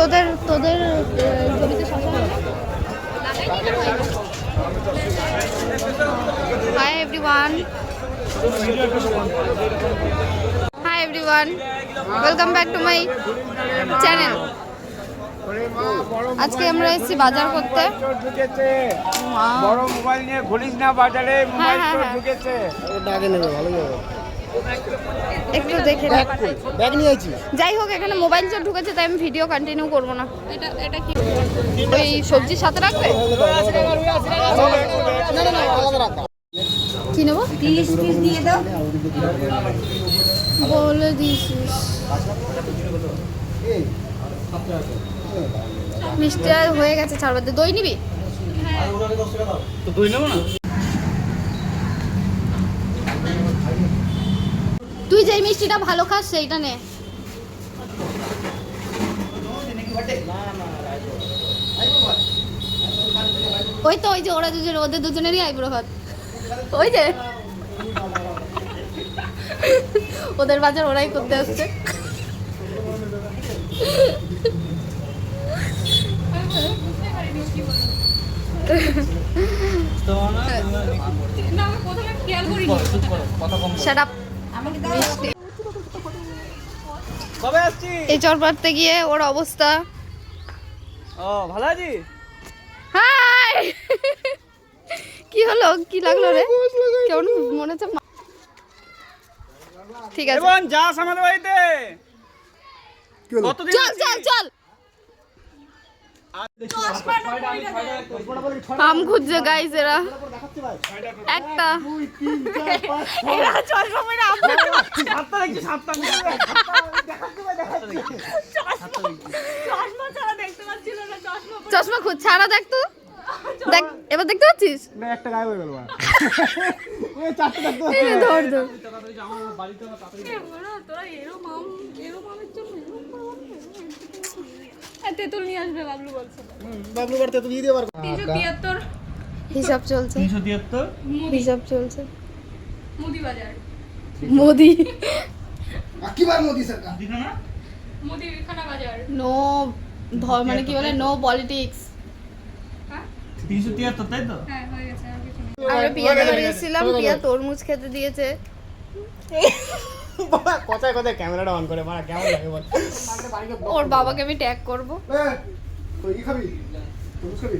তোদের তোদের জমিতে শশা হয়? Hi everyone, hi everyone, welcome back to my channel. আজকে আমরা এসেছি বাজার করতে। বড় মোবাইল নিয়ে ঘুরিস না বাজারে, মোবাইল চোর ঢুকেছে। ডাকে নেবে ভালো যাবে। একটু দেখে ব্যাগ নিয়ে আইছি। যাই হোক, এখানে মোবাইল চোর ঢুকেছে, তাই আমি ভিডিও কন্টিনিউ করবো না। এটা কি ওই সবজির সাথে রাখবে? না না না, আলাদা রাখা। কি নেবো? 30 পিস দিয়ে দাও। বলে দিছিস। মিষ্টি আর হয়ে গেছে, ছাড়বার দে। দই নিবি? তো দই নেবো না? তুই যেই মিষ্টিটা ভালো খাস সেইটা নে। ওই তো ওই যে ওরা দুজন, ওদের দুজনেরই আইব্রো ভাত। ওই যে ওদের বাজার ওরাই করতে আসছে। Shut up. মিষ্টি। কবে আসছি? এই চর পাড়তে গিয়ে ওর অবস্থা। ও ভালো আছি। হাই, কি হলো? কি লাগলো রে? কেমন মনে হচ্ছে? ঠিক আছে, এবং যাস আমাদের বাড়িতে। কতদিন চল চল চল। আম খুঁজছে গাইস এরা। একটা এরা চশমা পরে আম খুঁজছে। সাতটা দেখছি, সাতটা চশমা খুঁজ, ছাড়া দেখ তো। দেখ, এবার দেখতে পাচ্ছিস? না, একটা গায়ে হয়ে গেল। ওই চারটে দেখতে পাচ্ছি। এই ধর ধর। তেঁতুল নিয়ে আসবে বাবলু বলছে। বাবলু বাড়তে তো দিয়ে দিয়ে পারবো। 373 হিসাব চলছে, 373 হিসাব চলছে। মুদি বাজার, মোদি কি বার মোদি সরকার? দিখানা মুদি খানা বাজার। নো মানে কি বলে, নো পলিটিক্স। হ্যাঁ 373, তাই তো? হ্যাঁ হয়ে গেছে। আর কিছু নেই। আমরা পিয়াতে বানিয়েছিলাম, পিয়া তরমুজ খেতে দিয়েছে। বাবা কোথায় কোথায় ক্যামেরাটা অন করে মারা, কেমন লাগে বল? ওর বাবাকে আমি ট্যাগ করবো। তুই কি খাবি? তরমুজ খাবি?